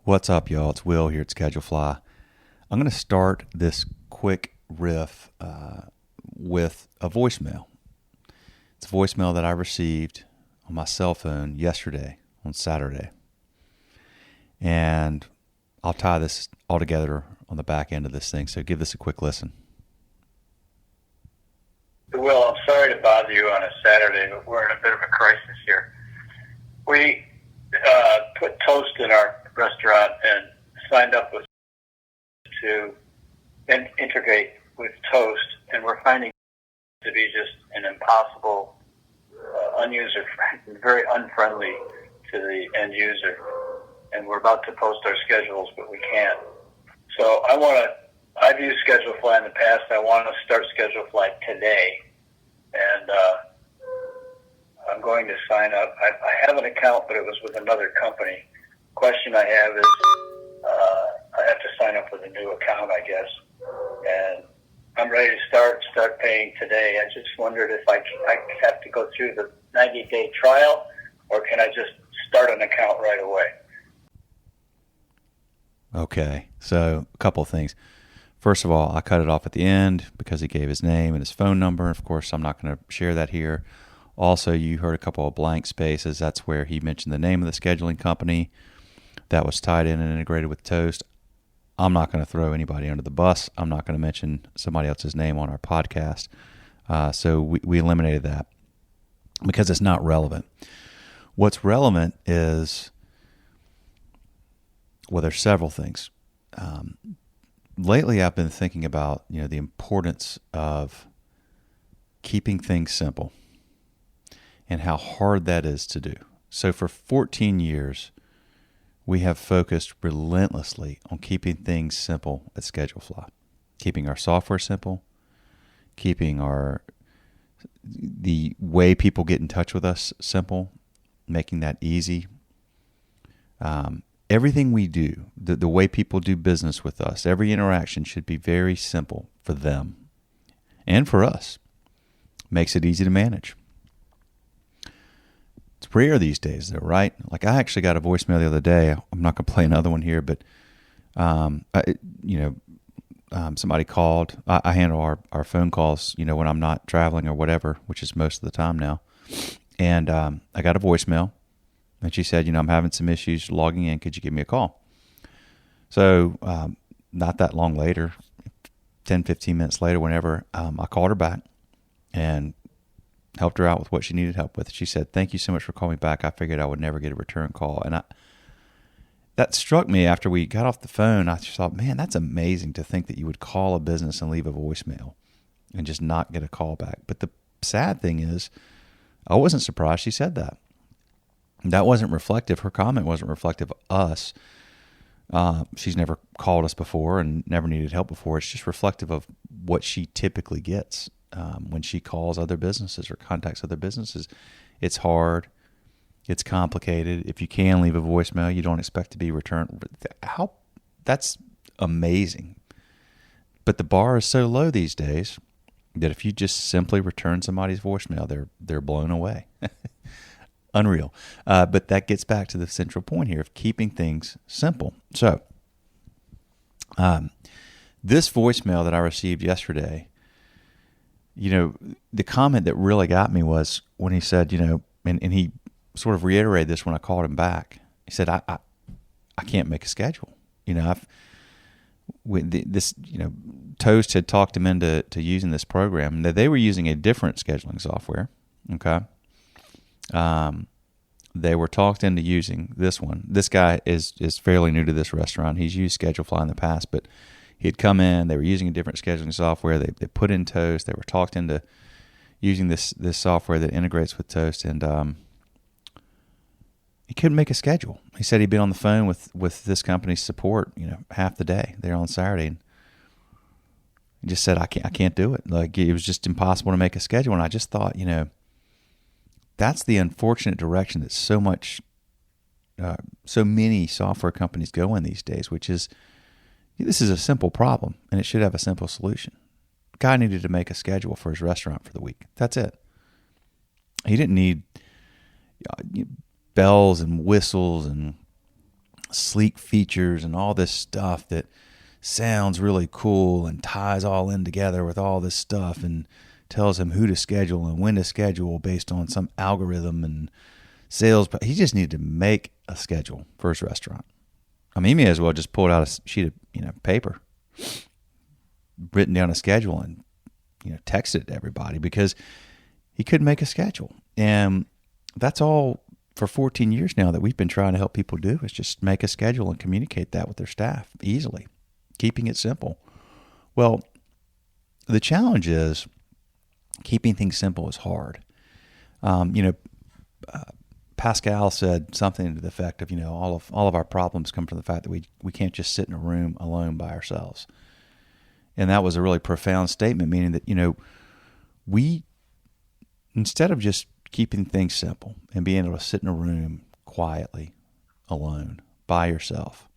What's up, y'all? It's Will here at ScheduleFly. I'm going to start this quick riff with a voicemail. It's a voicemail that I received on my cell phone yesterday on Saturday. And I'll tie this all together on the back end of this thing, so give this a quick listen. Will, I'm sorry to bother you on a Saturday, but we're in a bit of a crisis here. We put toast in our restaurant and signed up to integrate with toast, and we're finding it to be just an impossible, user-friendly, very unfriendly to the end user. And we're about to post our schedules, but we can't. So I've used ScheduleFly in the past. I want to start ScheduleFly today. And I'm going to sign up. I have an account, but it was with another company. Question I have is I have to sign up with a new account, I guess. And I'm ready to start paying today. I just wondered if I have to go through the 90-day trial, or can I just start an account right away? Okay, so a couple of things. First of all, I cut it off at the end because he gave his name and his phone number. Of course, I'm not going to share that here. Also, you heard a couple of blank spaces. That's where he mentioned the name of the scheduling company that was tied in and integrated with Toast. I'm not going to throw anybody under the bus. I'm not going to mention somebody else's name on our podcast. So we eliminated that because it's not relevant. What's relevant is, well, there's several things. Lately, I've been thinking about, the importance of keeping things simple and how hard that is to do. So for 14 years, we have focused relentlessly on keeping things simple at ScheduleFly, keeping our software simple, keeping the way people get in touch with us simple, making that easy. Everything we do, the way people do business with us, every interaction should be very simple for them and for us. Makes it easy to manage. It's rare these days, though, right? Like, I actually got a voicemail the other day. I'm not going to play another one here, but somebody called. I handle our phone calls, when I'm not traveling or whatever, which is most of the time now. And I got a voicemail. And she said, I'm having some issues logging in. Could you give me a call? So not that long later, 10, 15 minutes later, whenever, I called her back and helped her out with what she needed help with. She said, "Thank you so much for calling me back. I figured I would never get a return call." And that struck me after we got off the phone. I just thought, man, that's amazing to think that you would call a business and leave a voicemail and just not get a call back. But the sad thing is, I wasn't surprised she said that. That wasn't reflective. Her comment wasn't reflective of us. She's never called us before and never needed help before. It's just reflective of what she typically gets when she calls other businesses or contacts other businesses. It's hard. It's complicated. If you can leave a voicemail, you don't expect to be returned. That's amazing. But the bar is so low these days that if you just simply return somebody's voicemail, they're blown away. Unreal. But that gets back to the central point here of keeping things simple. So, this voicemail that I received yesterday, the comment that really got me was when he said, and he sort of reiterated this when I called him back. He said, I can't make a schedule. Toast had talked him into using this program. They were using a different scheduling software. Okay. They were talked into using this one. This guy is fairly new to this restaurant. He's used ScheduleFly in the past, but he'd come in. They were using a different scheduling software. They put in Toast. They were talked into using this software that integrates with Toast, and he couldn't make a schedule. He said he'd been on the phone with this company's support, half the day there on Saturday, and he just said, I can't do it. Like, it was just impossible to make a schedule. And I just thought, that's the unfortunate direction that so many software companies go in these days, which is, this is a simple problem and it should have a simple solution. Guy needed to make a schedule for his restaurant for the week. That's it. He didn't need bells and whistles and sleek features and all this stuff that sounds really cool and ties all in together with all this stuff and tells him who to schedule and when to schedule based on some algorithm and sales. He just needed to make a schedule for his restaurant. I mean, he may as well just pull out a sheet of paper, written down a schedule, and text it to everybody, because he couldn't make a schedule. And that's all for 14 years now that we've been trying to help people do, is just make a schedule and communicate that with their staff easily, keeping it simple. Well, the challenge is keeping things simple is hard. Pascal said something to the effect of, all of our problems come from the fact that we can't just sit in a room alone by ourselves. And that was a really profound statement, meaning that, we, instead of just keeping things simple and being able to sit in a room quietly, alone, by yourself,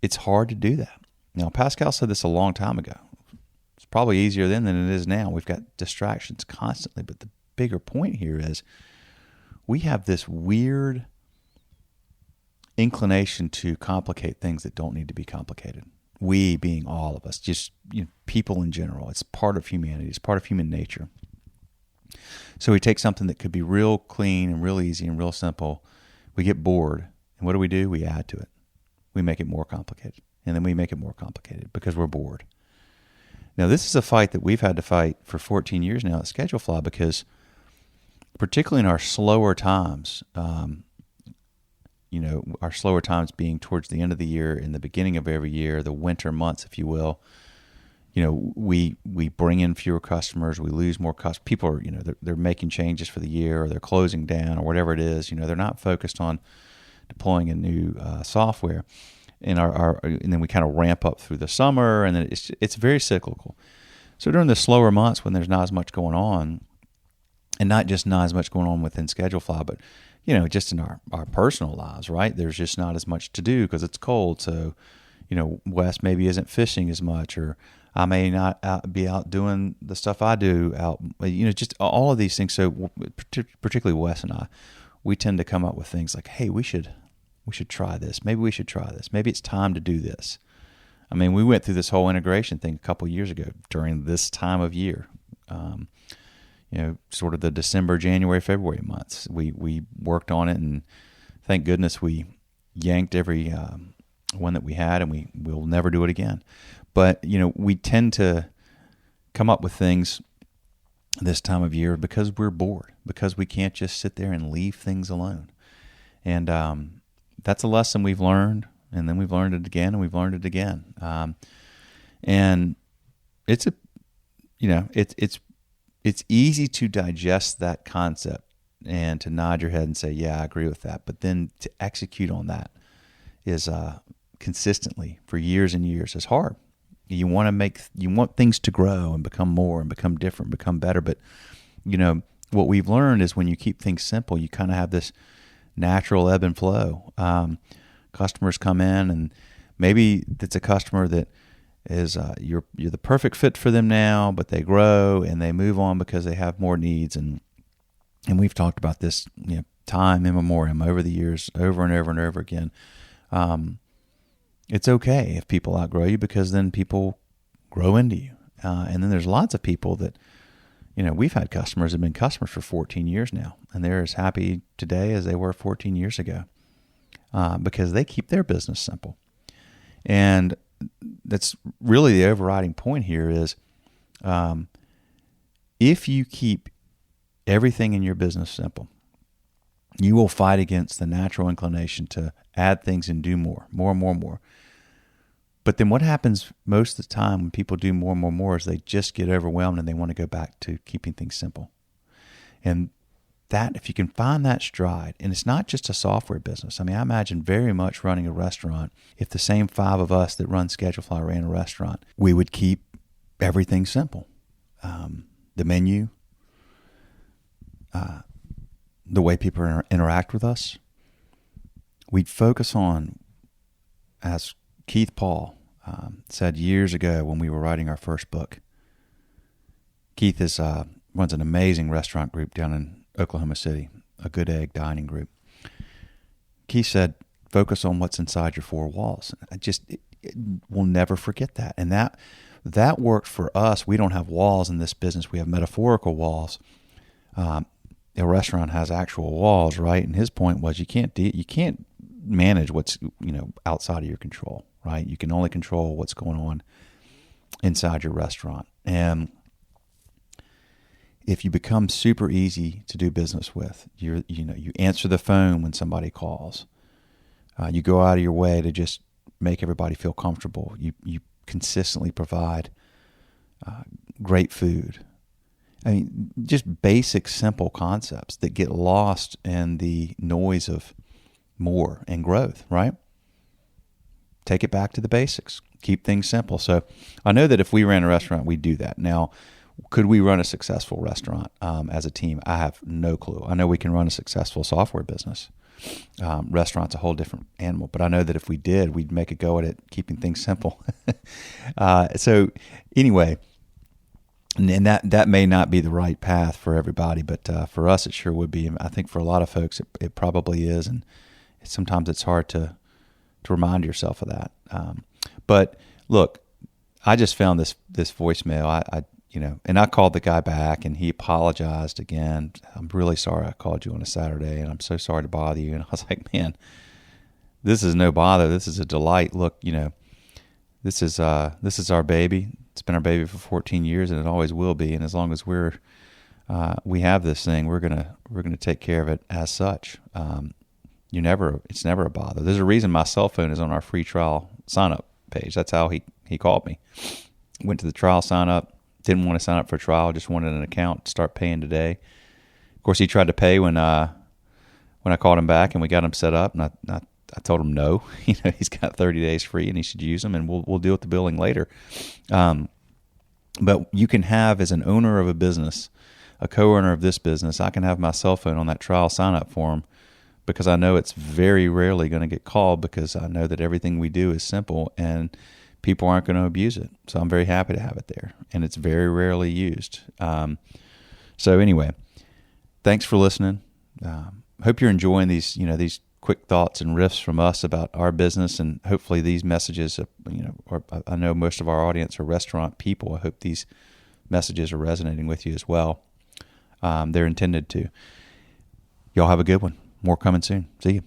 it's hard to do that. Now, Pascal said this a long time ago. It's probably easier then than it is now. We've got distractions constantly. But the bigger point here is we have this weird inclination to complicate things that don't need to be complicated. We being all of us, just people in general. It's part of humanity. It's part of human nature. So we take something that could be real clean and real easy and real simple. We get bored. And what do? We add to it. We make it more complicated. And then we make it more complicated because we're bored. Now, this is a fight that we've had to fight for 14 years now at Schedulefly, because particularly in our slower times, our slower times being towards the end of the year, in the beginning of every year, the winter months, if you will, we bring in fewer customers, we lose more customers. People are, they're making changes for the year, or they're closing down, or whatever it is. They're not focused on deploying a new software. And and then we kind of ramp up through the summer, and then it's very cyclical. So during the slower months, when there's not as much going on, and not just not as much going on within Schedulefly, but just in our personal lives, right? There's just not as much to do because it's cold. So, Wes maybe isn't fishing as much, or I may not be out doing the stuff I do out, just all of these things. So particularly Wes and I, we tend to come up with things like, hey, we should try this. Maybe we should try this. Maybe it's time to do this. I mean, we went through this whole integration thing a couple of years ago during this time of year. Sort of the December, January, February months. We worked on it, and thank goodness we yanked every one that we had, and we'll never do it again. But, we tend to come up with things this time of year because we're bored, because we can't just sit there and leave things alone. And that's a lesson we've learned, and then we've learned it again, and we've learned it again. And it's it's easy to digest that concept and to nod your head and say, yeah, I agree with that. But then to execute on that is consistently for years and years is hard. You want things to grow and become more and become different, become better. But, what we've learned is when you keep things simple, you kind of have this natural ebb and flow. Customers come in, and maybe it's a customer that is you're the perfect fit for them now, but they grow and they move on because they have more needs. And we've talked about this time immemorial over the years, over and over and over again. It's okay if people outgrow you, because then people grow into you. And then there's lots of people that, we've had customers that have been customers for 14 years now, and they're as happy today as they were 14 years ago because they keep their business simple. And that's really the overriding point here is if you keep everything in your business simple, you will fight against the natural inclination to add things and do more. But then what happens most of the time when people do more is they just get overwhelmed and they want to go back to keeping things simple. And that, if you can find that stride, and it's not just a software business. I mean, I imagine very much running a restaurant. If the same 5 of us that run Schedulefly ran a restaurant, we would keep everything simple. The menu, the way people interact with us. We'd focus on, as Keith Paul said years ago when we were writing our first book. Keith runs an amazing restaurant group down in Oklahoma City, a Good Egg dining group. he said, focus on what's inside your four walls. We'll never forget that. And that worked for us. We don't have walls in this business. We have metaphorical walls. A restaurant has actual walls, right? And his point was you can't manage what's, outside of your control, right? You can only control what's going on inside your restaurant. And if you become super easy to do business with, you answer the phone when somebody calls, you go out of your way to just make everybody feel comfortable. You consistently provide great food. I mean, just basic, simple concepts that get lost in the noise of more and growth, right? Take it back to the basics. Keep things simple. So I know that if we ran a restaurant, we'd do that. Now, could we run a successful restaurant as a team? I have no clue. I know we can run a successful software business. Restaurant's a whole different animal, but I know that if we did, we'd make a go at it, keeping things simple. So anyway, and that may not be the right path for everybody, but for us, it sure would be. And I think for a lot of folks, it probably is. And sometimes it's hard to remind yourself of that. But look, I just found this voicemail. And I called the guy back, and he apologized again. I'm really sorry I called you on a Saturday, and I'm so sorry to bother you. And I was like, man, this is no bother. This is a delight. Look, this is our baby. It's been our baby for 14 years, and it always will be. And as long as we have this thing, we're gonna take care of it as such. It's never a bother. There's a reason my cell phone is on our free trial sign up page. That's how he called me. Went to the trial sign up. Didn't want to sign up for a trial. Just wanted an account to start paying today. Of course, he tried to pay when I called him back and we got him set up. And I told him no. He's got 30 days free and he should use them, and we'll deal with the billing later. But you can have, as an owner of a business, a co-owner of this business, I can have my cell phone on that trial sign up form, because I know it's very rarely going to get called, because I know that everything we do is simple and people aren't going to abuse it. So I'm very happy to have it there, and it's very rarely used. So anyway, thanks for listening. Hope you're enjoying these quick thoughts and riffs from us about our business, and hopefully these messages, I know most of our audience are restaurant people. I hope these messages are resonating with you as well. They're intended to. Y'all have a good one. More coming soon. See you.